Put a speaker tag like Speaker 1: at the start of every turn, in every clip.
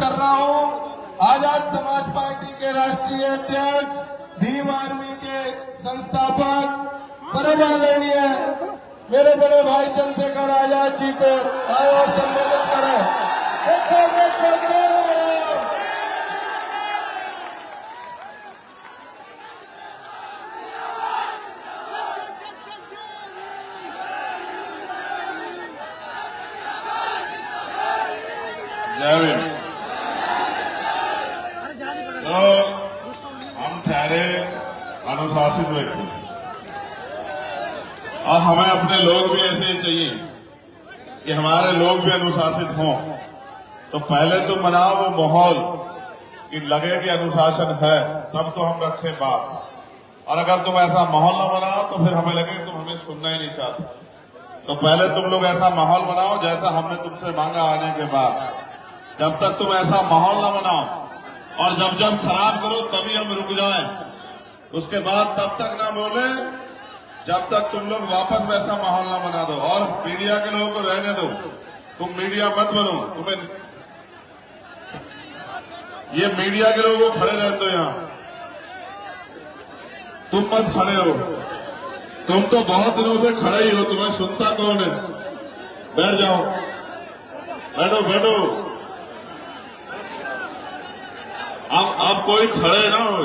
Speaker 1: कर रहा हूं आजाद समाज पार्टी के राष्ट्रीय अध्यक्ष, भीम आर्मी के संस्थापक, परम आदरणीय मेरे बड़े भाई चंद्रशेखर आजाद जी को आए और संबोधित करें।
Speaker 2: तो हम ठहरे अनुशासित व्यक्ति और हमें अपने लोग भी ऐसे ही चाहिए कि हमारे लोग भी अनुशासित हों। तो पहले तो बनाओ वो माहौल कि लगे कि अनुशासन है, तब तो हम रखें बात। और अगर तुम ऐसा माहौल ना बनाओ तो फिर हमें लगे तुम हमें सुनना ही नहीं चाहते। तो पहले तुम लोग ऐसा माहौल बनाओ जैसा हमने तुमसे मांगा आने के बाद। जब तक तुम ऐसा माहौल ना बनाओ और जब जब खराब करो तभी हम रुक जाएं, उसके बाद तब तक ना बोले जब तक तुम लोग वापस वैसा माहौल ना बना दो। और मीडिया के लोगों को रहने दो, तुम मीडिया मत बनो। तुम्हें ये मीडिया के लोगों को खड़े रहने दो, यहां तुम मत खड़े हो। तुम तो बहुत दिनों से खड़े ही हो, तुम्हें सुनता कौन है? बैठ जाओ, बैठो बैठो। अब कोई खड़े ना हो।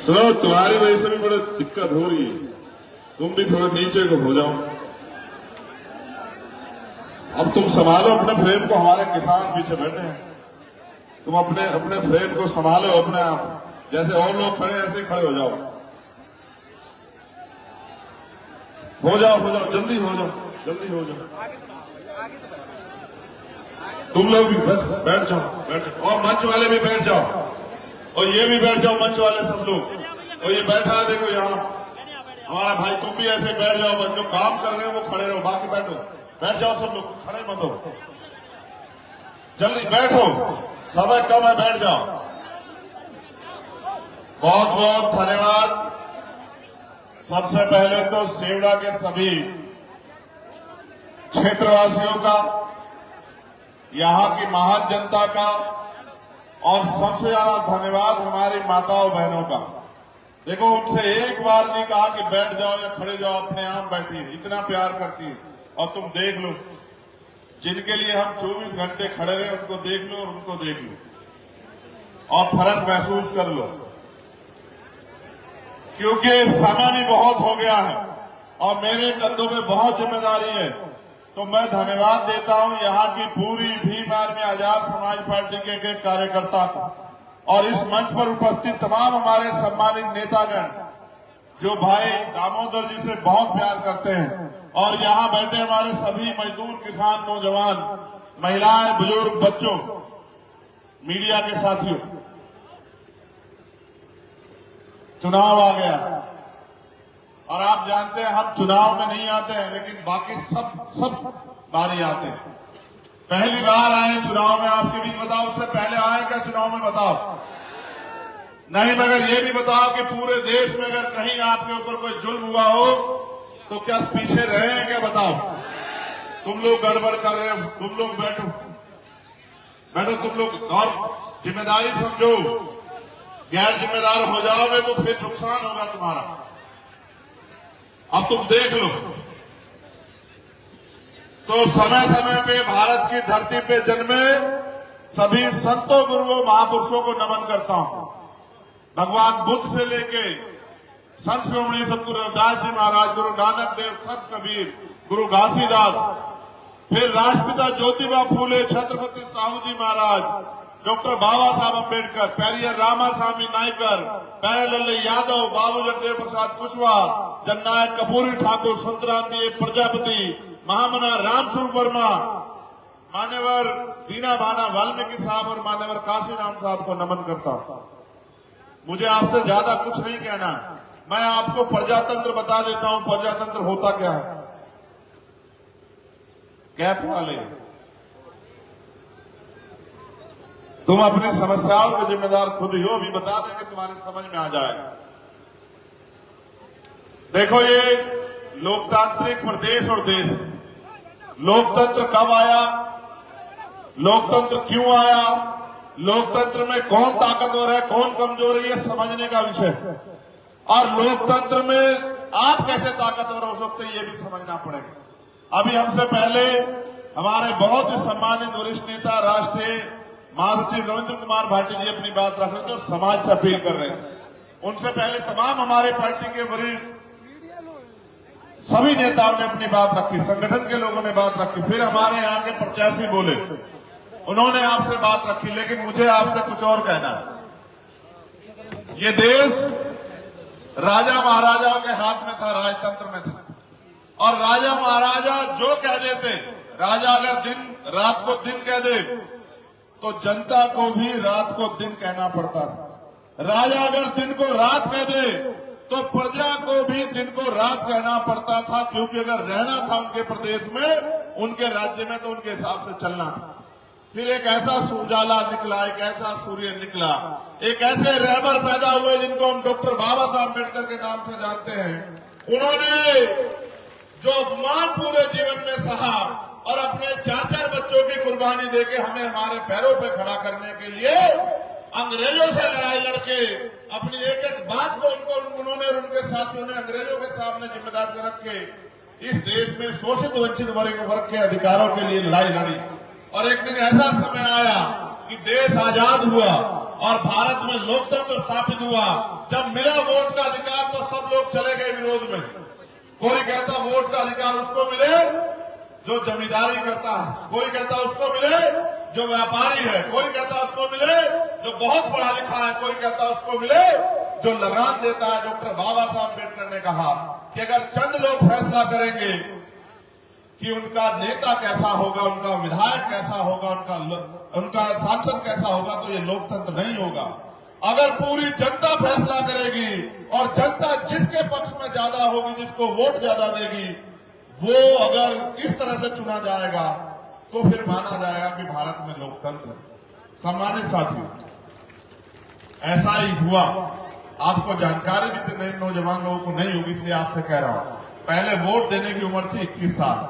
Speaker 2: सुनो, तुम्हारी वजह से भी बड़ी दिक्कत हो रही है, तुम भी थोड़े नीचे को हो जाओ। अब तुम संभालो अपने फ्रेम को, हमारे किसान पीछे बैठे हैं। तुम अपने अपने फ्रेम को संभालो अपने आप, जैसे और लोग खड़े ऐसे ही खड़े हो जाओ। हो जाओ, जल्दी हो जाओ, जल्दी हो जाओ। तुम लोग भी बैठ जाओ, और मंच वाले भी बैठ जाओ, और ये भी बैठ जाओ मंच वाले सब लोग। और ये बैठा है देखो यहाँ हमारा भाई, तुम भी ऐसे बैठ जाओ। बस जो काम कर रहे हो वो खड़े रहो, बाकी बैठो, बैठ जाओ सब लोग, खड़े मत हो, जल्दी बैठो, समय कम है, बैठ जाओ। बहुत बहुत धन्यवाद। सबसे पहले तो सेवड़ा के सभी क्षेत्रवासियों का, यहाँ की महान जनता का, और सबसे ज्यादा धन्यवाद हमारी माताओं बहनों का। देखो, उनसे एक बार नहीं कहा कि बैठ जाओ या खड़े जाओ, अपने आप बैठी है, इतना प्यार करती है। और तुम देख लो, जिनके लिए हम 24 घंटे खड़े रहे उनको देख लो, और उनको देख लो और फर्क महसूस कर लो, क्योंकि समय भी बहुत हो गया है और मेरे कंधों में बहुत जिम्मेदारी है। तो मैं धन्यवाद देता हूं यहाँ की पूरी भीम आर्मी आजाद समाज पार्टी के कार्यकर्ता को, और इस मंच पर उपस्थित तमाम हमारे सम्मानित नेतागण जो भाई दामोदर जी से बहुत प्यार करते हैं, और यहाँ बैठे हमारे सभी मजदूर, किसान, नौजवान, महिलाएं, बुजुर्ग, बच्चों, मीडिया के साथियों। चुनाव आ गया और आप जानते हैं हम चुनाव में नहीं आते हैं, लेकिन बाकी सब बारी आते हैं। पहली बार आए चुनाव में, आपके बीच बताओ, उससे पहले आए क्या चुनाव में? बताओ नहीं, मगर ये भी बताओ कि पूरे देश में अगर कहीं आपके ऊपर कोई जुल्म हुआ हो तो क्या पीछे रहे हैं क्या? बताओ। तुम लोग गड़बड़ कर रहे हो, तुम लोग बैठो, तुम लोग और जिम्मेदारी समझो। गैर जिम्मेदार हो जाओगे तो फिर नुकसान होगा तुम्हारा। अब तुम देख लो, तो समय समय पे भारत की धरती पे जन्मे सभी संतों, गुरुओं, महापुरुषों को नमन करता हूं। भगवान बुद्ध से लेके संत शिरोमणि सतगुरु रविदास जी महाराज, गुरु नानक देव, संत कबीर, गुरु घासीदास, फिर राष्ट्रपिता ज्योतिबा फूले, छत्रपति साहू जी महाराज, डॉक्टर बाबा साहब अम्बेडकर, पेरियर रामास्वामी नायकर, प्यारेलाल यादव, बाबू जगदेव प्रसाद कुशवाहा, जननायक कर्पूरी ठाकुर, संतराम बी प्रजापति, महामना रामस्वरूप वर्मा, मान्यवर दीना भाना वाल्मीकि साहब और मान्यवर काशीराम साहब को नमन करता हूं। मुझे आपसे ज्यादा कुछ नहीं कहना, मैं आपको प्रजातंत्र बता देता हूं। प्रजातंत्र होता क्या है? कैप वाले, तुम अपनी समस्याओं के जिम्मेदार खुद ही हो, अभी बता देंगे, तुम्हारी समझ में आ जाएगा। देखो, ये लोकतांत्रिक प्रदेश और देश है। लोकतंत्र कब आया, लोकतंत्र क्यों आया, लोकतंत्र में कौन ताकतवर है, कौन कमजोर है, ये समझने का विषय है। और लोकतंत्र में आप कैसे ताकतवर हो सकते हैं, ये भी समझना पड़ेगा। अभी हमसे पहले हमारे बहुत ही सम्मानित वरिष्ठ नेता राष्ट्रीय महासचिव रविंद्र कुमार भाटी जी अपनी बात रख रहे थे और समाज से अपील कर रहे थे। उनसे पहले तमाम हमारे पार्टी के वरिष्ठ सभी नेताओं ने अपनी बात रखी, संगठन के लोगों ने बात रखी, फिर हमारे यहाँ के प्रत्याशी बोले, उन्होंने आपसे बात रखी। लेकिन मुझे आपसे कुछ और कहना है। ये देश राजा महाराजाओं के हाथ में था, राजतंत्र में था, और राजा महाराजा जो कह देते, राजा अगर दिन रात को दिन कह दे तो जनता को भी रात को दिन कहना पड़ता था। राजा अगर दिन को रात कह दे तो प्रजा को भी दिन को रात कहना पड़ता था, क्योंकि अगर रहना था उनके प्रदेश में, उनके राज्य में, तो उनके हिसाब से चलना था। फिर एक ऐसा उजाला निकला, एक ऐसा सूर्य निकला, एक ऐसे रहबर पैदा हुए जिनको हम डॉक्टर बाबा साहब अम्बेडकर के नाम से जानते हैं। उन्होंने जो अपमान पूरे जीवन में सहा और अपने 4-4 बच्चों की कुर्बानी देके हमें हमारे पैरों पे खड़ा करने के लिए अंग्रेजों से लड़ाई लड़के अपनी एक एक बात को उन्होंने और उनके साथियों ने अंग्रेजों के सामने जिम्मेदार रख के इस देश में शोषित वंचित वर्ग के अधिकारों के लिए लड़ाई लड़ी। और एक दिन ऐसा समय आया कि देश आजाद हुआ और भारत में लोकतंत्र स्थापित हुआ। जब मिला वोट का अधिकार तो सब लोग चले गए विरोध में। कोई कहता वोट का अधिकार उसको मिले जो जमींदारी करता है, कोई कहता उसको मिले जो व्यापारी है, कोई कहता उसको मिले जो बहुत पढ़ा लिखा है, कोई कहता उसको मिले जो लगान देता है। डॉक्टर बाबा साहब अम्बेडकर ने कहा कि अगर चंद लोग फैसला करेंगे कि उनका नेता कैसा होगा, उनका विधायक कैसा होगा, उनका सांसद कैसा होगा, तो ये लोकतंत्र नहीं होगा। अगर पूरी जनता फैसला करेगी और जनता जिसके पक्ष में ज्यादा होगी, जिसको वोट ज्यादा देगी, वो अगर इस तरह से चुना जाएगा तो फिर माना जाएगा कि भारत में लोकतंत्र है। सम्मानित साथियों, ऐसा ही हुआ। आपको जानकारी भी तो नए नौजवान लोगों को नहीं होगी, इसलिए आपसे कह रहा हूं। पहले वोट देने की उम्र थी 21 साल,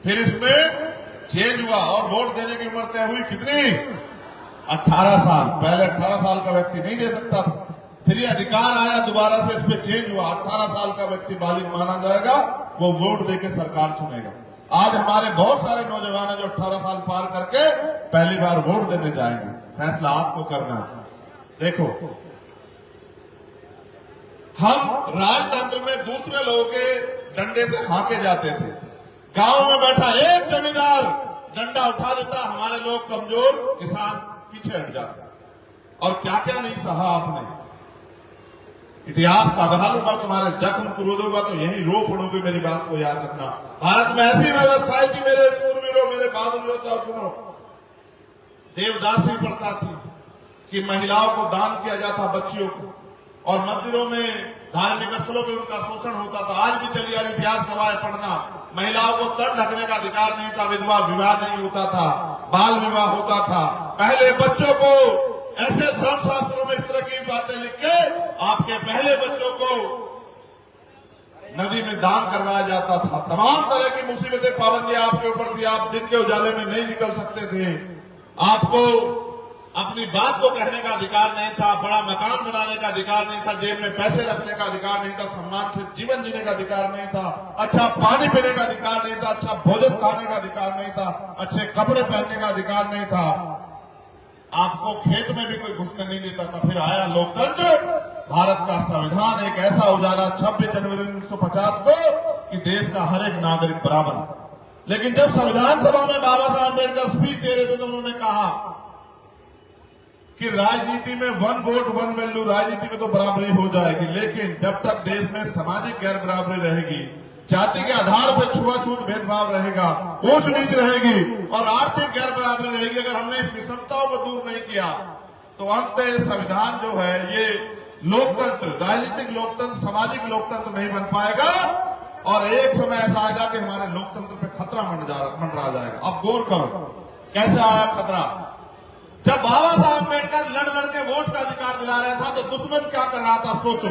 Speaker 2: फिर इसमें चेंज हुआ और वोट देने की उम्र तय हुई कितनी, 18 साल। पहले 18 साल का व्यक्ति नहीं दे सकता था, फिर ये अधिकार आया, दोबारा से इस पे चेंज हुआ। 18 साल का व्यक्ति बालिग माना जाएगा, वो वोट देके सरकार चुनेगा। आज हमारे बहुत सारे नौजवान हैं जो 18 साल पार करके पहली बार वोट देने जाएंगे। फैसला आपको करना है। देखो, हम राजतंत्र में दूसरे लोगों के डंडे से हाके जाते थे। गांव में बैठा एक जमींदार डंडा उठा देता, हमारे लोग कमजोर किसान पीछे हट जाते। और क्या क्या नहीं सहा आपने। इतिहास का आधार होगा, तुम्हारे जख्म क्रोध होगा तो यही रो पड़ोगे। मेरी बात को याद रखना। भारत में ऐसी व्यवस्था है कि मेरे सूरवीरों, मेरे बहादुर योद्धाओं, सुनो, देवदासी प्रथा थी कि महिलाओं को दान किया जाता, बच्चियों को, और मंदिरों में धार्मिक स्थलों पर उनका शोषण होता था। आज भी चलिए इतिहास गवाह पढ़ना, महिलाओं को तन ढकने का अधिकार नहीं था, विधवा विवाह नहीं होता था, बाल विवाह होता था। पहले बच्चों को ऐसे धर्मशास्त्रों में इस तरह की बातें लिख के आपके पहले बच्चों को नदी में दान करवाया जाता था। तमाम तरह की मुसीबतें, पाबंदियां आपके ऊपर थी। आप दिन के उजाले में नहीं निकल सकते थे। आपको अपनी बात को कहने का अधिकार नहीं था, बड़ा मकान बनाने का अधिकार नहीं था, जेब में पैसे रखने का अधिकार नहीं था, सम्मान से जीवन जीने का अधिकार नहीं था, अच्छा पानी पीने का अधिकार नहीं था, अच्छा भोजन खाने का अधिकार नहीं था, अच्छे कपड़े पहनने का अधिकार नहीं था। आपको खेत में भी कोई घुसने नहीं देता था। फिर आया लोकतंत्र, भारत का संविधान एक ऐसा उजाला 26 जनवरी 1950 को कि देश का हर एक नागरिक बराबर। लेकिन जब संविधान सभा में बाबा साहब अम्बेडकर स्पीच दे रहे थे तो उन्होंने कहा कि राजनीति में वन वोट वन वैल्यू, राजनीति में तो बराबरी हो जाएगी, लेकिन जब तक देश में सामाजिक गैर बराबरी रहेगी, जाति के आधार पर छुआछूत भेदभाव रहेगा, ऊंच नीच रहेगी और आर्थिक गैर बराबरी रहेगी, अगर हमने इस विषमताओं को दूर नहीं किया तो अंततः संविधान जो है ये लोकतंत्र, राजनीतिक लोकतंत्र, सामाजिक लोकतंत्र नहीं बन पाएगा। और एक समय ऐसा आएगा कि हमारे लोकतंत्र पे खतरा मंडरा जाएगा। अब गौर करो कैसे आया खतरा। जब बाबा साहब अम्बेडकर लड़ के वोट का अधिकार दिला रहा था तो दुश्मन क्या कर रहा था, सोचो।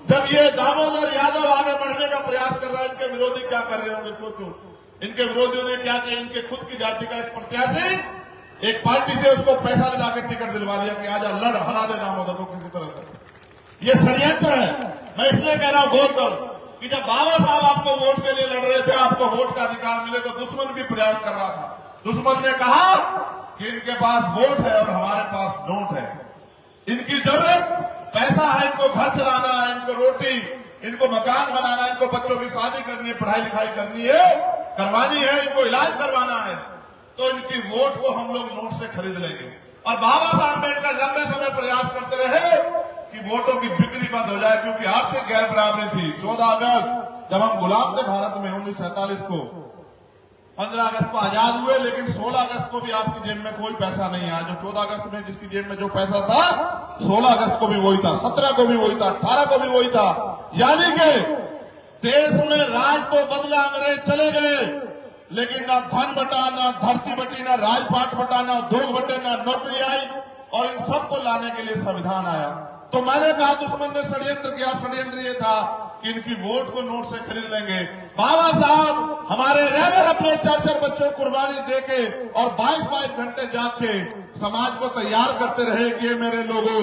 Speaker 2: जब ये दामोदर यादव आगे बढ़ने का प्रयास कर रहा है, इनके विरोधी क्या कर रहे होंगे, सोचो। इनके विरोधियों ने क्या किया, इनके खुद की जाति का एक प्रत्याशी एक पार्टी से उसको पैसा दिला के टिकट दिलवा दिया कि आजा लड़, हरा दे दामोदर को किसी तरह से। ये षड्यंत्र है। मैं इसलिए कह रहा हूं गौर करो कि जब बाबा साहब आपको वोट के लिए लड़ रहे थे, आपको वोट का अधिकार मिले, तो दुश्मन भी प्रयास कर रहा था। दुश्मन ने कहा कि इनके पास वोट है और हमारे पास नोट है, इनकी जरूरत पैसा है, इनको घर चलाना है, इनको रोटी, इनको मकान बनाना है, इनको बच्चों की शादी करनी है, पढ़ाई लिखाई करनी है, करवानी है, इनको इलाज करवाना है, तो इनकी वोट को हम लोग नोट से खरीद लेंगे। और बाबा साहब अम्बेडकर लंबे समय प्रयास करते रहे कि वोटों की बिक्री बंद हो जाए, क्योंकि आर्थिक गैर बराबरी थी। 14 अगस्त जब हम गुलाम थे भारत में 1947 को, 15 अगस्त को आजाद हुए, लेकिन 16 अगस्त को भी आपकी जेब में कोई पैसा नहीं आया। जो 14 अगस्त में जिसकी जेब में जो पैसा था, 16 अगस्त को भी वही था, 17 को भी वही था, 18 को भी वही था। यानी कि देश में राज तो बदला, अंग्रेज चले गए, लेकिन ना धन बटा, ना धरती बटी, ना राजपाट बटा, ना उद्योग बटे, ना नौकरी आई, और इन सबको लाने के लिए संविधान आया। तो मैंने कहा दुश्मन ने षड्यंत्र किया। षड्यंत्र ये था कि इनकी वोट को नोट से खरीद लेंगे। बाबा साहब हमारे रह अपने 4-4 बच्चों को कुर्बानी देके और 22-22 घंटे जाग के समाज को तैयार करते रहे कि मेरे लोगों,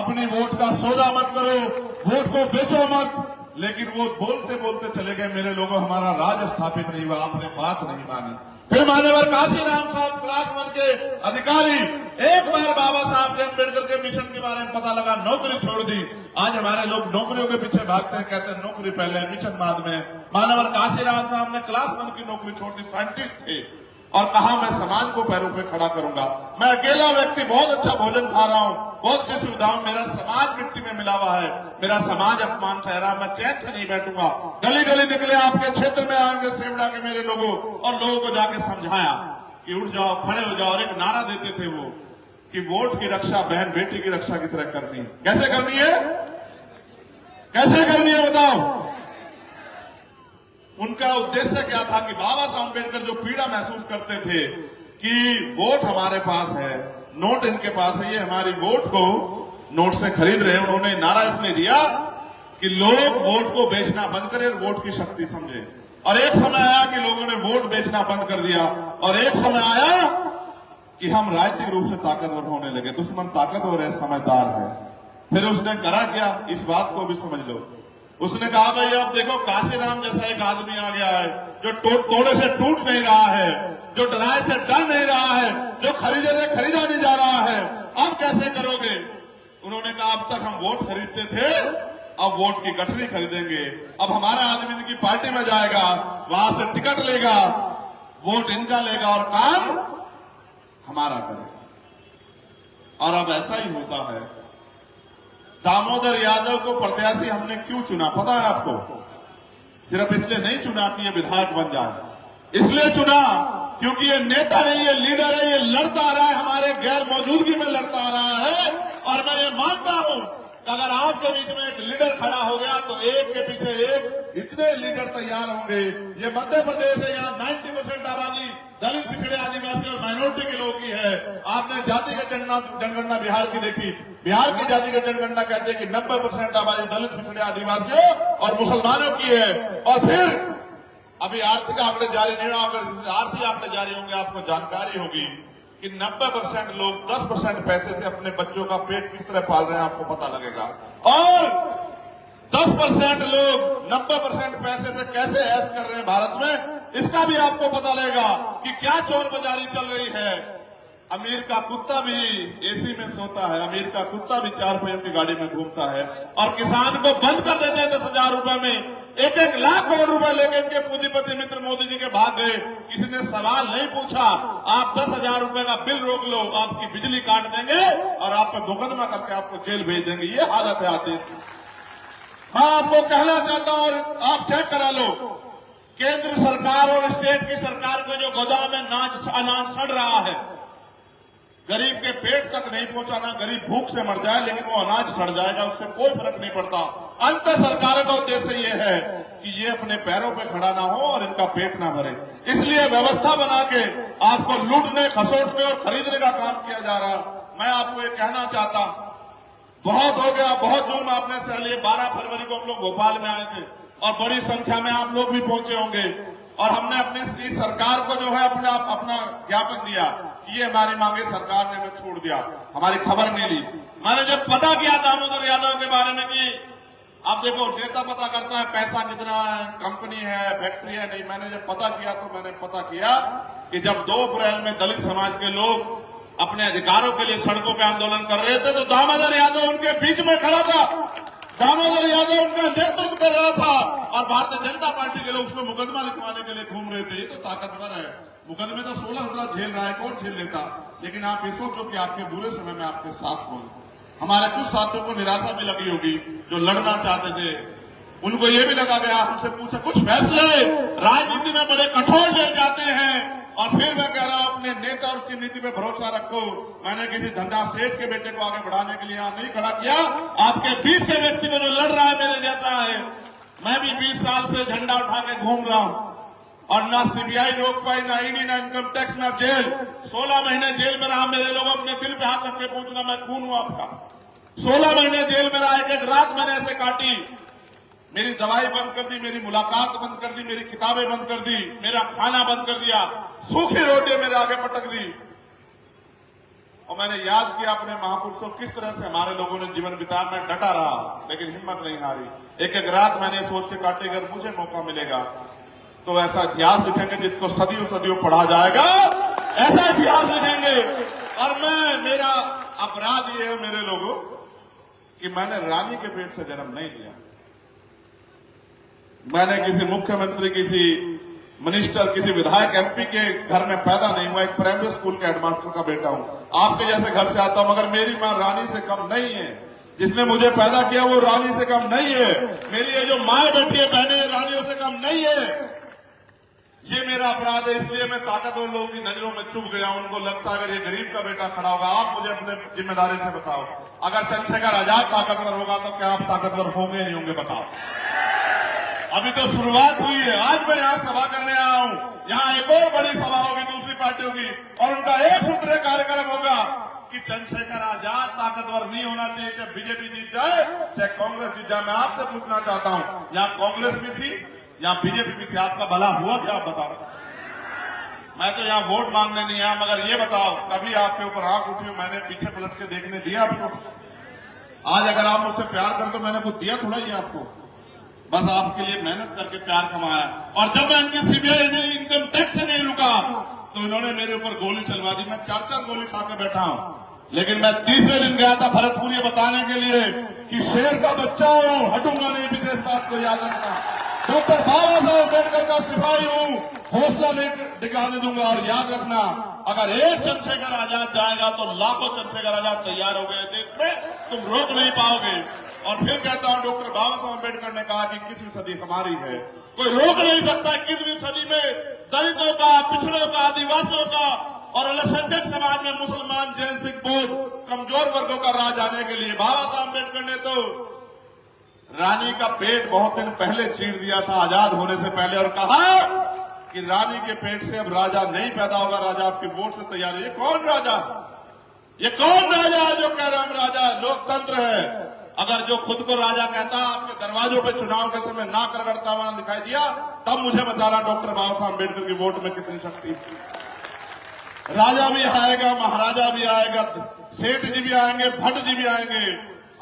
Speaker 2: अपनी वोट का सौदा मत करो, वोट को बेचो मत। लेकिन वो बोलते बोलते चले गए, मेरे लोगों हमारा राज स्थापित नहीं हुआ, आपने बात नहीं मानी। फिर मान्यवर काशीराम साहब क्लास 1 के अधिकारी, एक बार बाबा साहब के अम्बेडकर के मिशन के बारे में पता लगा, नौकरी छोड़ दी। आज हमारे लोग नौकरियों के पीछे भागते हैं, कहते हैं नौकरी पहले मिशन बाद में। मान्यवर काशीराम साहब ने क्लास 1 की नौकरी छोड़ दी, साइंटिस्ट थे, और कहा मैं समाज को पैरों पे खड़ा करूंगा। मैं अकेला व्यक्ति बहुत अच्छा भोजन खा रहा हूं, बहुत अच्छी सुविधाओं, मेरा समाज मिट्टी में मिला हुआ है, मेरा समाज अपमान सह रहा, मैं चैन से नहीं बैठूंगा। गली गली निकले, आपके क्षेत्र में आएंगे सेवड़ा के मेरे लोगों, और लोगों को जाके समझाया कि उठ जाओ, खड़े हो जाओ। और एक नारा देते थे वो कि वोट की रक्षा बहन बेटी की रक्षा की तरह करनी है। कैसे करनी है, कैसे करनी है बताओ। उनका उद्देश्य क्या था कि बाबा साहब अम्बेडकर जो पीड़ा महसूस करते थे कि वोट हमारे पास है, नोट इनके पास है, ये हमारी वोट को नोट से खरीद रहे हैं। उन्होंने नारा इसलिए दिया कि लोग वोट को बेचना बंद करें, वोट की शक्ति समझे। और एक समय आया कि लोगों ने वोट बेचना बंद कर दिया, और एक समय आया कि हम राजनीतिक रूप से ताकतवर होने लगे। दुश्मन ताकतवर है, समझदार है। फिर उसने करा क्या, इस बात को भी समझ लो। उसने कहा भाई अब देखो काशीराम जैसा एक आदमी आ गया है, जो तोड़े से टूट नहीं रहा है, जो डराए से डर नहीं रहा है, जो खरीदे से खरीदा नहीं जा रहा है, अब कैसे करोगे। उन्होंने कहा अब तक हम वोट खरीदते थे, अब वोट की गठरी खरीदेंगे। अब हमारा आदमी इनकी पार्टी में जाएगा, वहां से टिकट लेगा, वोट इनका लेगा और काम हमारा करेगा। और अब ऐसा ही होता है। दामोदर यादव को प्रत्याशी हमने क्यों चुना पता है आपको? सिर्फ इसलिए नहीं चुना कि ये विधायक बन जाए, इसलिए चुना क्योंकि ये नेता नहीं, ये लीडर है, ये लड़ता आ रहा है, हमारे गैर मौजूदगी में लड़ता आ रहा है। और मैं ये मानता हूं कि अगर आपके बीच में एक लीडर खड़ा हो गया तो एक के पीछे एक इतने लीडर तैयार होंगे। ये मध्य प्रदेश है, यहाँ 90% आबादी दलित, पिछड़े, आदिवासी और माइनॉरिटी के लोगों की है। आपने जातिगत जनगणना बिहार की देखी, बिहार की जातिगत जनगणना कहते हैं कि 90% आबादी दलित, पिछड़े, आदिवासियों और मुसलमानों की है। और फिर अभी आर्थिक आंकड़े जारी नहीं हुआ, अगर आर्थिक आंकड़े जारी होंगे आपको जानकारी होगी कि 90% लोग 10% पैसे से अपने बच्चों का पेट किस तरह पाल रहे हैं, आपको पता लगेगा। और 10% लोग 90% पैसे से कैसे ऐश कर रहे हैं भारत में, इसका भी आपको पता लगेगा कि क्या चोर बाजारी चल रही है। अमीर का कुत्ता भी एसी में सोता है, अमीर का कुत्ता भी 4 पहियों की गाड़ी में घूमता है, और किसान को बंद कर देते हैं 10,000 रुपए में। 1-1 लाख करोड़ रुपए लेके इनके पूंजीपति मित्र मोदी जी के भाग गए। किसी ने सवाल नहीं पूछा, आप 10,000 रुपए का बिल रोक लो, आपकी बिजली काट देंगे और आप पर मुकदमा करके आपको जेल भेज देंगे। ये हालत है आदेश की। मैं आपको कहना चाहता हूं, और आप चेक करा लो, केंद्र सरकार और स्टेट की सरकार के जो गोदाम में अनाज सड़ रहा है, गरीब के पेट तक नहीं पहुंचाना, गरीब भूख से मर जाए, लेकिन वो अनाज सड़ जाएगा, उससे कोई फर्क नहीं पड़ता। अंत सरकारों का उद्देश्य ये है कि ये अपने पैरों पे खड़ा ना हो और इनका पेट ना भरे, इसलिए व्यवस्था बना के आपको लूटने, खसोटने और खरीदने का काम किया जा रहा। मैं आपको ये कहना चाहता, बहुत हो गया, बहुत जुर्म आपने सह लिए। 12 फरवरी को हम लोग भोपाल में आए थे और बड़ी संख्या में आप लोग भी पहुंचे होंगे। और हमने अपनी इस सरकार को जो है अपना ज्ञापन दिया कि ये हमारी मांगे सरकार ने हमें छोड़ दिया, हमारी खबर नहीं ली। मैंने जब पता किया दामोदर यादव के बारे में कि अब देखो नेता पता करता है पैसा कितना है, कंपनी है, फैक्ट्री है, नहीं, मैंने जब पता किया तो मैंने पता किया कि जब 2 अप्रैल में दलित समाज के लोग अपने अधिकारों के लिए सड़कों पे आंदोलन कर रहे थे तो दामोदर यादव उनके बीच में खड़ा था, दामोदर यादव उनका नेतृत्व कर रहा था और भारतीय जनता पार्टी के लोग उसमें मुकदमा लिखवाने के लिए घूम रहे थे। ये तो ताकतवर है, मुकदमे तो 16 हजार झेल रहा है, कौन झेल लेता। लेकिन आप ये सोचो कि आपके बुरे समय में आपके साथ कौन। हमारे कुछ साथियों को निराशा भी लगी होगी जो लड़ना चाहते थे, उनको ये भी लगा गया, हमसे पूछा कुछ फैसले राजनीति में बड़े कठोर ले जाते हैं और फिर मैं कह रहा हूं अपने नेता और उसकी नीति पे भरोसा रखो। मैंने किसी धंधा सेठ के बेटे को आगे बढ़ाने के लिए यहां नहीं खड़ा किया, आपके बीच के व्यक्ति में जो लड़ रहा है मेरे जैसा है। मैं भी 20 साल से झंडा उठा के घूम रहा हूं और ना सीबीआई रोक पाई, ना ईडी, ना इनकम टैक्स, ना जेल। 16 महीने जेल में रहा, मेरे लोग अपने दिल पे हाथ रख के पूछना मैं खून हूं आपका। 16 महीने जेल में रहा, एक रात मैंने ऐसे काटी, मेरी दवाई बंद कर दी, मेरी मुलाकात बंद कर दी, मेरी किताबें बंद कर दी, मेरा खाना बंद कर दिया, सूखी रोटी मेरे आगे पटक दी। और मैंने याद किया अपने महापुरुषों किस तरह से हमारे लोगों ने जीवन बिताया। मैं डटा रहा लेकिन हिम्मत नहीं हारी। एक एक रात मैंने सोच के काटी, अगर मुझे मौका मिलेगा तो ऐसा इतिहास लिखेंगे जिसको सदियों सदियों पढ़ा जाएगा, ऐसा इतिहास लिखेंगे। और मेरा अपराध ये है मेरे लोगों कि मैंने रानी के पेट से जन्म नहीं लिया। मैंने किसी मुख्यमंत्री, किसी मिनिस्टर, किसी विधायक, एमपी के घर में पैदा नहीं हुआ। एक प्राइमरी स्कूल के हेडमास्टर का बेटा हूं, आपके जैसे घर से आता हूं, मगर मेरी मां रानी से कम नहीं है। जिसने मुझे पैदा किया वो रानी से कम नहीं है। मेरी ये जो माए बैठी है बहनें, रानियों से कम नहीं है। ये मेरा अपराध है, इसलिए मैं ताकतवर लोगों की नजरों में चुभ गया। उनको लगता है अगर ये गरीब का बेटा खड़ा होगा। आप मुझे अपने जिम्मेदारी से बताओ, अगर चंद्रशेखर आजाद ताकतवर होगा तो क्या आप ताकतवर होंगे नहीं होंगे, बताओ। अभी तो शुरुआत हुई है। आज मैं यहाँ सभा करने आया हूँ, यहाँ एक और बड़ी सभा होगी दूसरी पार्टियों की और उनका एक सूत्रीय कार्यक्रम होगा कि चंद्रशेखर आजाद ताकतवर नहीं होना चाहिए, चाहे बीजेपी जीत जाए चाहे कांग्रेस जीत जाए। मैं आपसे पूछना चाहता हूँ, यहाँ कांग्रेस भी थी, यहाँ बीजेपी भी थी, आपका भला हुआ क्या, आप बताओ। मैं तो यहाँ वोट मांगने नहीं आया, मगर ये बताओ कभी आपके ऊपर आंख उठी, मैंने पीछे पलट के देखने दिया आपको? आज अगर आप मुझसे प्यार करते तो मैंने कुछ दिया थोड़ा ही आपको, बस आपके लिए मेहनत करके प्यार कमाया। और जब मैं इनकी सीबीआई इनकम टैक्स से नहीं रुका तो इन्होंने मेरे ऊपर गोली चलवा दी। मैं 4-4 गोली खा के बैठा हूं, लेकिन मैं 30वें दिन गया था भरतपुर ये बताने के लिए कि शेर का बच्चा हूं, हटूंगा नहीं। विशेष बात को याद रखना, डॉक्टर बाबा साहब अम्बेडकर का सिपाही हूं, हौसला नहीं दिखाने दूंगा। और याद रखना, अगर एक चंद्रशेखर आजाद जाएगा तो लाखों चंद्रशेखर आजाद तैयार हो गए देश में, तुम रोक नहीं पाओगे। और फिर कहता हूं, डॉक्टर बाबा साहब अम्बेडकर ने कहा कि 21वीं सदी हमारी है, कोई रोक नहीं सकता। 21वीं सदी में दलितों का, पिछड़ों का, आदिवासियों का और अल्पसंख्यक समाज में मुसलमान, जैन, सिख, बौद्ध कमजोर वर्गों का राज आने के लिए बाबा साहब अम्बेडकर ने तो रानी का पेट बहुत दिन पहले चीर दिया था, आजाद होने से पहले, और कहा कि रानी के पेट से अब राजा नहीं पैदा होगा, राजा आपके वोट से तैयार है। ये कौन राजा, ये कौन राजा है जो कह रहा हम राजा? लोकतंत्र है। अगर जो खुद को राजा कहता आपके दरवाजों पे चुनाव के समय नाक रगड़ता हुआ दिखाई दिया, तब मुझे बताना डॉक्टर बाबा साहब अम्बेडकर की वोट में कितनी शक्ति। राजा भी आएगा, महाराजा भी आएगा, सेठ जी भी आएंगे, भट्ट जी भी आएंगे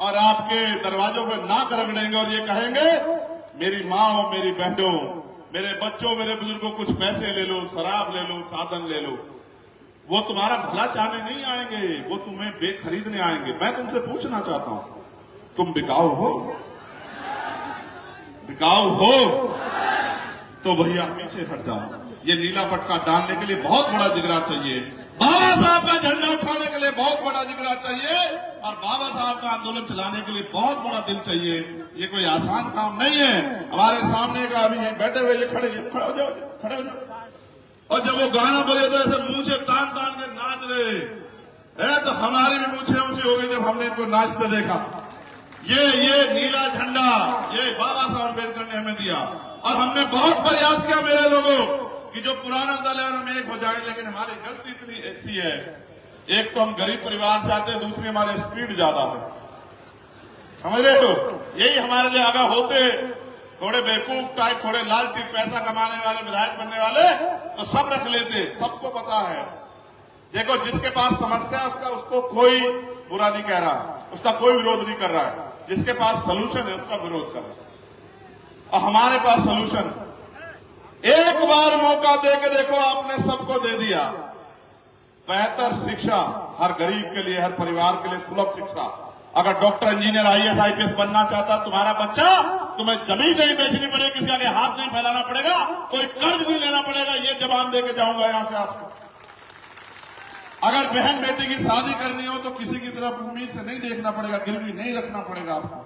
Speaker 2: और आपके दरवाजों पे नाक रगड़ेंगे और ये कहेंगे मेरी माँ हो, मेरी बहनों, मेरे बच्चों, मेरे बुजुर्गों, कुछ पैसे ले लो, शराब ले लो, साधन ले लो। वो तुम्हारा भला चाहने नहीं आएंगे, वो तुम्हें बेखरीदने आएंगे। मैं तुमसे पूछना चाहता हूं, तुम बिकाऊ हो? बिकाऊ हो तो भैया पीछे हट जाओ। ये नीला पटका डालने के लिए बहुत बड़ा जिगरा चाहिए, बाबा साहब का झंडा उठाने के लिए बहुत बड़ा जिगरा चाहिए और बाबा साहब का आंदोलन चलाने के लिए बहुत बड़ा दिल चाहिए। ये कोई आसान काम नहीं है। हमारे सामने का अभी बैठे हुए ये खड़े हो जाओ, खड़े हो जाओ। और जब वो गाना बोले तो ऐसे मुंह से तान तान के नाच रहे है, तो हमारी भी मूछें ऊंची हो गई जब हमने इनको नाचते देखा। ये नीला झंडा ये बाबा साहब अम्बेडकर ने हमें दिया और हमने बहुत प्रयास किया मेरे लोगों कि जो पुराना दल है हम एक हो जाए, लेकिन हमारी गलती इतनी अच्छी है, एक तो हम गरीब परिवार से आते हैं, दूसरी हमारी स्पीड ज्यादा है, समझ रहे हो? यही हमारे लिए अगर होते थोड़े बेवकूफ टाइप, थोड़े लालची पैसा कमाने वाले विधायक बनने वाले तो सब रख लेते, सबको पता है। देखो, जिसके पास समस्या है उसको कोई बुरा नहीं कह रहा, उसका कोई विरोध नहीं कर रहा है। जिसके पास सलूशन है उसका विरोध कर रहा है। और हमारे पास सलूशन, एक बार मौका दे के देखो, आपने सबको दे दिया। बेहतर शिक्षा हर गरीब के लिए, हर परिवार के लिए सुलभ शिक्षा। अगर डॉक्टर, इंजीनियर, आईएएस, आईपीएस बनना चाहता तुम्हारा बच्चा, तुम्हें जमीन नहीं बेचनी पड़ेगी, किसी आगे हाथ नहीं फैलाना पड़ेगा, कोई कर्ज नहीं लेना पड़ेगा। ये जवान दे के जाऊंगा यहां से आपको। अगर बहन बेटी की शादी करनी हो तो किसी की तरफ उम्मीद से नहीं देखना पड़ेगा, गिरवी नहीं रखना पड़ेगा आपको।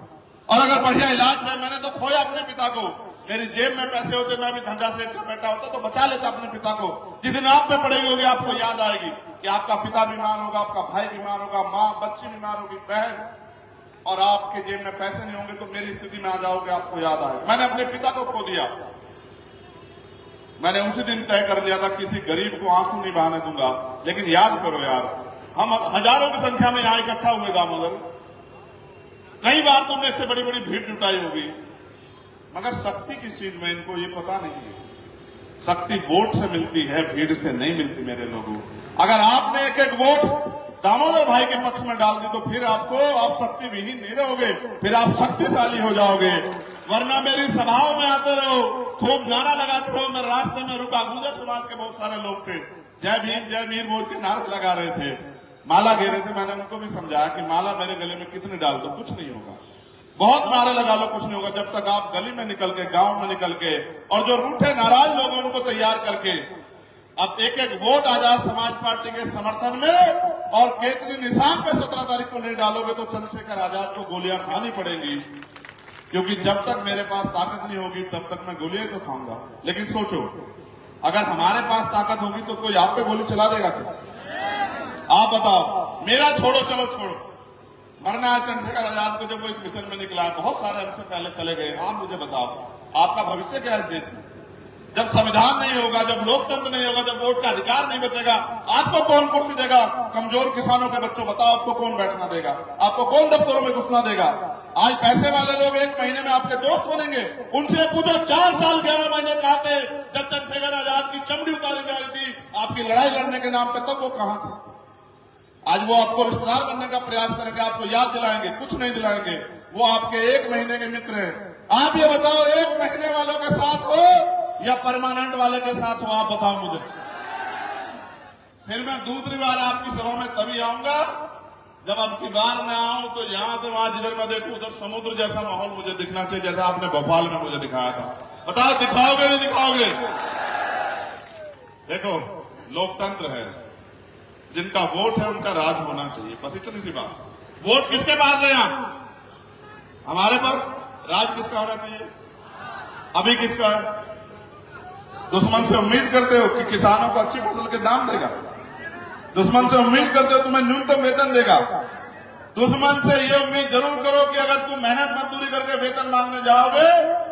Speaker 2: और अगर बढ़िया इलाज है, मैंने तो खोया अपने पिता को, मेरी जेब में पैसे होते, मैं भी धंधा सेठ का बेटा होता तो बचा लेता अपने पिता को। जिस दिन आप पे पड़ेगी होगी, आपको याद आएगी कि आपका पिता बीमार होगा, आपका भाई बीमार होगा, माँ, बच्ची बीमार होगी, बहन, और आपके जेब में पैसे नहीं होंगे तो मेरी स्थिति में आ जाओगे, आपको याद आएगा। मैंने अपने पिता को खो दिया, मैंने उसी दिन तय कर लिया था किसी गरीब को आंसू नहीं बहाने दूंगा। लेकिन याद करो यार, हम हजारों की संख्या में यहां इकट्ठा हुए दामोदर, कई बार तुमने इससे बड़ी बड़ी भीड़ जुटाई होगी, मगर शक्ति किस चीज में इनको ये पता नहीं है। शक्ति वोट से मिलती है, भीड़ से नहीं मिलती मेरे लोगों। अगर आपने एक एक वोट दामोदर भाई के पक्ष में डाल दी तो फिर आप शक्ति विहीन नहीं रहोगे, फिर आप शक्तिशाली हो जाओगे। वरना मेरी सभाओं में आते रहो, खूब नारा लगाते रहो। मैं रास्ते में रुका, गुजर समाज के बहुत सारे लोग थे, जय भीम जय मीर बोल के नारे लगा रहे थे, माला घेरे थे। मैंने उनको भी समझाया कि माला मेरे गले में कितनी डाल दो, कुछ नहीं होगा। बहुत नारे लगा लो, कुछ नहीं होगा, जब तक आप गली में निकल के, गांव में निकल के, और जो रूठे नाराज लोग हैं उनको तैयार करके अब एक एक वोट आजाद समाज पार्टी के समर्थन में और केतली निशान पे 17 तारीख को नहीं डालोगे तो चंद्रशेखर आजाद को गोलियां खानी पड़ेंगी। क्योंकि जब तक मेरे पास ताकत नहीं होगी तब तक मैं गोलियां तो खाऊंगा। लेकिन सोचो, अगर हमारे पास ताकत होगी तो कोई आप पे गोली चला देगा क्या? आप बताओ। मेरा छोड़ो, चलो छोड़ो, मरना है चंद्रशेखर आजाद को, जब वो इस मिशन में निकला, बहुत सारे हमसे पहले चले गए। आप मुझे बताओ, आपका भविष्य क्या है इस देश में? जब संविधान नहीं होगा, जब लोकतंत्र नहीं होगा, जब वोट का अधिकार नहीं बचेगा, आपको कौन कुर्सी देगा? कमजोर किसानों के बच्चों, बताओ आपको कौन बैठना देगा? आपको कौन दफ्तरों में घुसना देगा? आज पैसे वाले लोग 1 महीने में आपके दोस्त बनेंगे। उनसे पूछो, 4 साल 11 महीने कहां थे जब चंद्रशेखर आजाद की चमड़ी उतारी जा रही थी आपकी लड़ाई लड़ने के नाम पे? तब वो कहां थे? आज वो आपको रिश्तेदार बनने का प्रयास करेंगे, आपको याद दिलाएंगे, कुछ नहीं दिलाएंगे। वो आपके 1 महीने के मित्र हैं। आप ये बताओ, 1 महीने वालों के साथ हो या परमानेंट वाले के साथ हो? आप बताओ मुझे। फिर मैं दूसरी बार आपकी सभा में तभी आऊंगा जब अब की बार मैं आऊं तो यहां से वहां जिधर मैं देखूं उधर समुद्र जैसा माहौल मुझे दिखना चाहिए, जैसा आपने भोपाल में मुझे दिखाया था। बताओ, दिखाओगे नहीं दिखाओगे? देखो, लोकतंत्र है, जिनका वोट है उनका राज होना चाहिए, बस इतनी सी बात। वोट किसके पास है? यहां हमारे पास। राज किसका होना चाहिए? अभी किसका है? दुश्मन से उम्मीद करते हो कि किसानों को अच्छी फसल के दाम देगा? दुश्मन से उम्मीद करते हो तुम्हें न्यूनतम वेतन देगा? दुश्मन से ये उम्मीद जरूर करो कि अगर तुम मेहनत मजदूरी करके वेतन मांगने जाओगे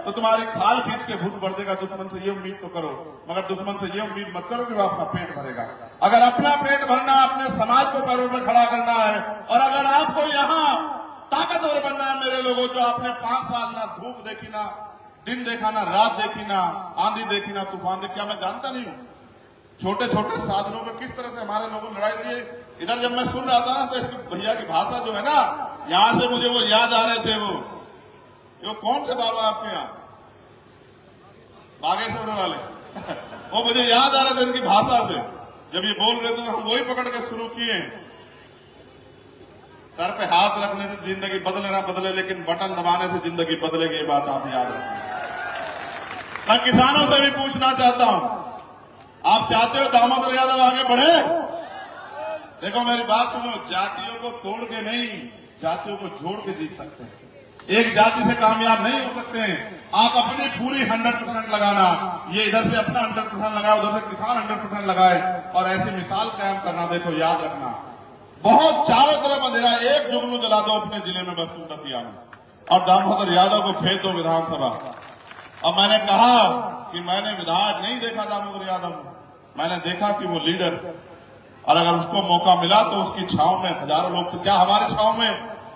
Speaker 2: तो तुम्हारी खाल खींच के घुस बढ़ देगा। दुश्मन से ये उम्मीद तो करो, मगर दुश्मन से ये उम्मीद मत करो कि वो अपना पेट भरेगा। अगर अपना पेट भरना, अपने समाज को पैरों पर खड़ा करना है, और अगर आपको यहाँ ताकतवर बनना है मेरे लोगों, जो आपने 5 साल ना धूप देखी, ना दिन देखा, ना रात देखी, ना आंधी देखी, ना तूफान देखी, क्या मैं जानता नहीं हूं छोटे छोटे साधनों में किस तरह से हमारे लोगों ने लड़ाई लड़ी? इधर जब मैं सुन रहा था ना तो इसकी भैया की भाषा जो है ना, यहां से मुझे वो याद आ रहे थे। वो कौन से बाबा आपके यहाँ? बागेश्वर वाले वो मुझे याद आ रहे थे इनकी भाषा से। जब ये बोल रहे थे तो हम वही पकड़ के शुरू किए। सर पे हाथ रखने से जिंदगी बदले ना बदले, लेकिन बटन दबाने से जिंदगी बदलेगी, ये बात आप याद रखें। मैं किसानों से भी पूछना चाहता हूं, आप चाहते हो दामोदर यादव आगे बढ़े? देखो मेरी बात सुनो, जातियों को तोड़ के नहीं, जातियों को जोड़ के जीत सकते हैं। एक जाति से कामयाब नहीं हो सकते हैं। आप अपनी पूरी 100% लगाना, ये इधर से अपना 100% लगाए, उधर से किसान 100% लगाए, और ऐसी मिसाल कायम करना। देखो याद रखना, बहुत चारों तरफ अंधेरा, एक जुगनू जला दो अपने जिले में, बस तुम दतिया में, और दामोदर यादव को भेज दो विधानसभा। अब मैंने कहा कि मैंने विधायक नहीं देखा दामोदर यादव, मैंने देखा कि वो लीडर, और अगर उसको मौका मिला तो उसकी छाव में हजारों लोग, तो क्या हमारे छाव में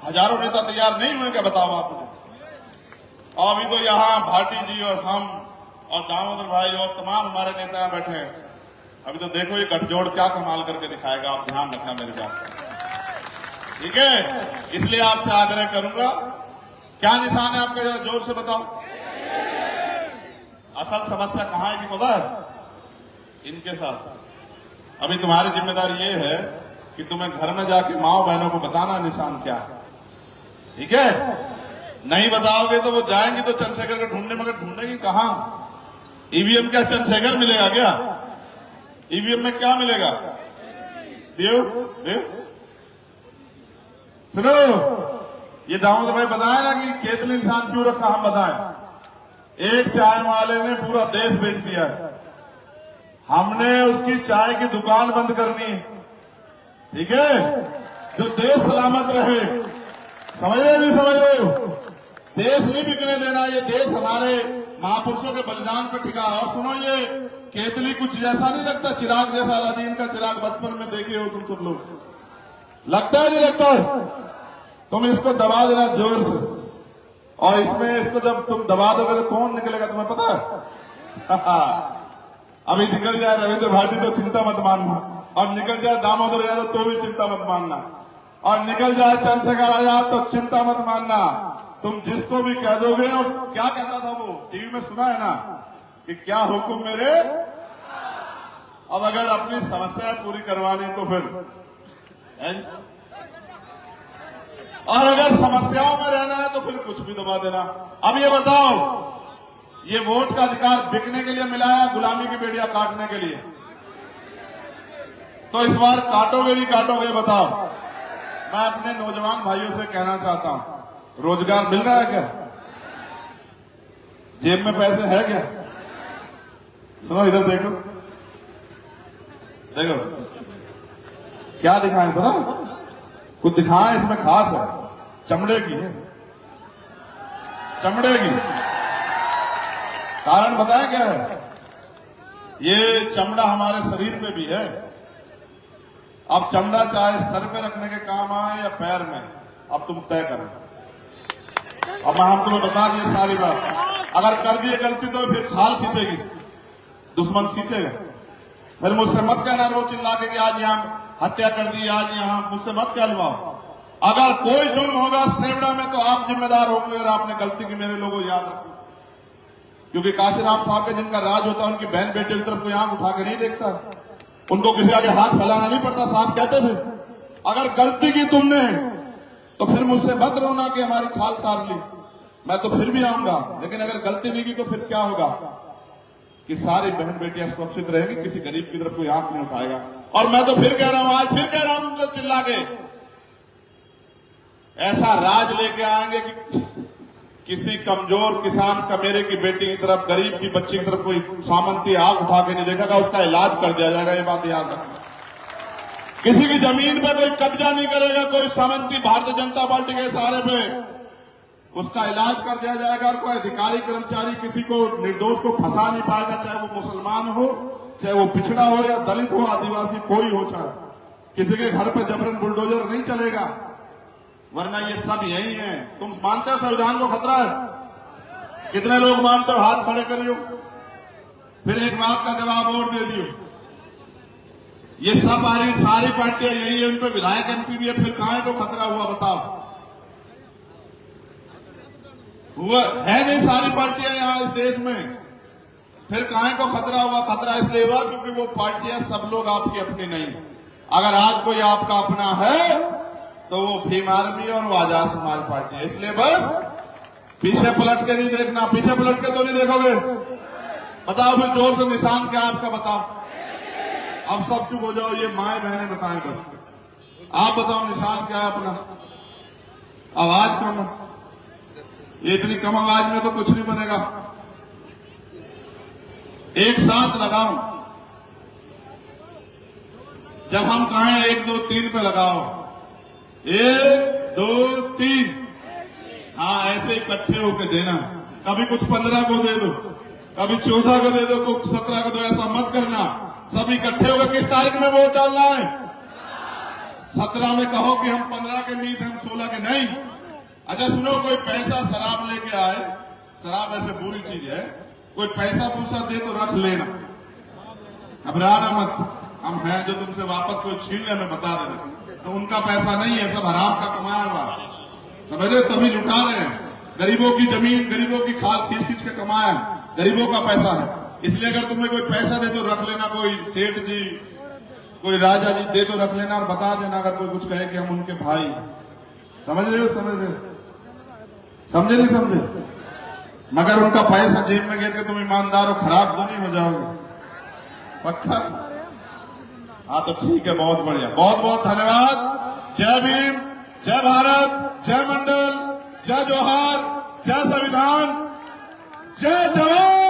Speaker 2: हजारों नेता तैयार नहीं हुए क्या? बताओ आप मुझे। और अभी तो यहाँ भाटी जी और हम और दामोदर भाई और तमाम हमारे नेता बैठे हैं। अभी तो देखो ये गठजोड़ क्या कमाल करके दिखाएगा, आप ध्यान रखना मेरी बात, ठीक है। इसलिए आपसे आग्रह करूंगा, क्या निशान है आपका, जरा जोर से बताओ। असल समस्या कहां है कि पता है, इनके साथ। अभी तुम्हारी जिम्मेदारी ये है कि तुम्हें घर में जाके माओ बहनों को बताना निशान क्या है, ठीक है। नहीं बताओगे तो वो जाएंगे तो चंद्रशेखर को ढूंढने, मगर ढूंढेगी कहां। ईवीएम क्या चंद्रशेखर मिलेगा क्या? ईवीएम में क्या मिलेगा? देव देव सुनो, ये दामोदर भाई बताए ना कि केतली निशान क्यों रखा, हम बताएं। एक चाय वाले ने पूरा देश बेच दिया है, हमने उसकी चाय की दुकान बंद करनी है, ठीक है, जो देश सलामत रहे। समझ रहे नहीं समझ रहे हो? देश नहीं बिकने देना, ये देश हमारे महापुरुषों के बलिदान पर टिका। और सुनो, ये केतली कुछ जैसा नहीं लगता, चिराग जैसा, अलादीन का चिराग बचपन में देखे हो तुम सब लोग, लगता है नहीं लगता है? तुम इसको दबा देना जोर से, और इसमें इसको जब तुम दबा दोगे तो कौन निकलेगा तुम्हें पता है? अभी निकल जाए रविंद्र भाटी तो चिंता मत मानना, और निकल जाए दामोदर यादव तो भी चिंता मत मानना, और निकल जाए चंद्रशेखर आजाद तो चिंता मत मानना। तुम जिसको भी कह दोगे, और क्या कहता था वो, टीवी में सुना है ना कि क्या हुक्म मेरे। अब अगर अपनी समस्या पूरी करवानी तो फिर, और अगर समस्याओं में रहना है तो फिर कुछ भी दबा देना। अब ये बताओ, ये वोट का अधिकार बिकने के लिए मिला है, गुलामी की बेड़ियां काटने के लिए? तो इस बार काटोगे नहीं काटोगे बताओ। मैं अपने नौजवान भाइयों से कहना चाहता हूं, रोजगार मिल रहा है क्या? जेब में पैसे है क्या? सुनो इधर देखो, देखो क्या दिखाएं पता, कुछ दिखाएं इसमें खास है, चमड़े की है, चमड़े की। कारण बताएं क्या है? ये चमड़ा हमारे शरीर पे भी है। अब चमड़ा चाहे सर पे रखने के काम आए या पैर में, अब तुम तय करो। अब हम तुम्हें बता दिए सारी बात, अगर कर दिए गलती तो फिर खाल खींचेगी, दुश्मन खींचेगा। फिर मुझसे मत कहना रोज चिल्ला के कि आज यहाँ हत्या कर दी, आज यहाँ, मुझसे मत कहलवाओ। अगर कोई जुल्म होगा सेवड़ा में तो आप जिम्मेदार होंगे, अगर आपने गलती की, मेरे लोगों याद रखो। क्योंकि काशीराम साहब के जिनका राज होता है, उनकी बहन बेटे की तरफ कोई आंख उठा के नहीं देखता, उनको किसी आगे हाथ फैलाना नहीं पड़ता। साहब कहते थे अगर गलती की तुमने तो फिर मुझसे मत रोना कि हमारी खाल तार ली, मैं तो फिर भी आऊंगा। लेकिन अगर गलती नहीं की तो फिर क्या होगा कि सारी बहन बेटियां सुरक्षित रहेंगी, किसी गरीब की तरफ कोई आंख नहीं उठाएगा। और मैं तो फिर कह रहा हूं, आज फिर कह रहा हूं तुमसे चिल्ला के, ऐसा राज लेके आएंगे कि किसी कमजोर किसान कमेरे की बेटी की तरफ, गरीब की बच्ची की तरफ कोई सामंती आग उठा के नहीं देखेगा, उसका इलाज कर दिया जाएगा। ये बात याद रखना। किसी की जमीन पे कोई कब्जा नहीं करेगा, कोई सामंती भारतीय जनता पार्टी के सहारे पे, उसका इलाज कर दिया जाएगा। और कोई अधिकारी कर्मचारी किसी को, निर्दोष को फंसा नहीं पाएगा, चाहे वो मुसलमान हो, चाहे वो पिछड़ा हो या दलित हो, आदिवासी कोई हो, चाहे किसी के घर पे जबरन बुलडोजर नहीं चलेगा, वरना ये सब यही है। तुम मानते हो संविधान को खतरा है? कितने लोग मानते हो? हाथ खड़े करियो। फिर एक बात का जवाब और दे दियो, ये सब सारी पार्टियां यही है, उन पर विधायक एमपी भी है, फिर कहां को खतरा हुआ बताओ? हुआ है नहीं, सारी पार्टियां यहां इस देश में, फिर कहां को खतरा हुआ? खतरा इसलिए हुआ क्योंकि वो पार्टियां सब लोग आपकी अपनी नहीं। अगर आज कोई आपका अपना है तो वो भीम आर्मी और वो आजाद समाज पार्टी है। इसलिए बस पीछे पलट के नहीं देखना, पीछे पलट के तो नहीं देखोगे। बताओ फिर जोर से निशान क्या आपका बताओ। अब सब चुप हो जाओ, ये माए बहने बताएं बस। आप बताओ निशान क्या है अपना। आवाज कम, ये इतनी कम आवाज में तो कुछ नहीं बनेगा। एक साथ लगाओ, जब हम कहें 1 2 3 पे लगाओ, 1 2 3, हाँ ऐसे इकट्ठे होकर देना। कभी कुछ 15 को दे दो, कभी 14 को दे दो, कुछ 17 को दो, ऐसा मत करना। सब इकट्ठे होकर किस तारीख में वोट डालना है? 17 में कहो कि हम 15 के नीत, हम 16 के नहीं। अच्छा सुनो, कोई पैसा शराब लेके आए शराब ऐसे बुरी चीज है, कोई पैसा पूसा दे तो रख लेना, घबराना मत। हम हैं जो तुमसे वापस कोई छीन ले, हमें बता देना, तो उनका पैसा नहीं है, सब हराम का कमाया हुआ, समझ रहे हो, तभी लुटा रहे हैं। गरीबों की जमीन, गरीबों की खाल खींच खींच के कमाया, गरीबों का पैसा है। इसलिए अगर तुम्हें कोई पैसा दे तो रख लेना, कोई सेठ जी, कोई राजा जी दे तो रख लेना, और बता देना अगर कोई कुछ कहे कि हम उनके भाई। समझ रहे हो, समझ रहे हो, समझे नहीं समझे? मगर उनका पैसा जेब में गिर के तुम ईमानदार हो, खराब तो नहीं हो जाओगे, पक्का? हाँ तो ठीक है, बहुत बढ़िया, बहुत बहुत धन्यवाद। जय भीम, जय भारत, जय मंडल, जय जोहार, जय संविधान, जय जवान।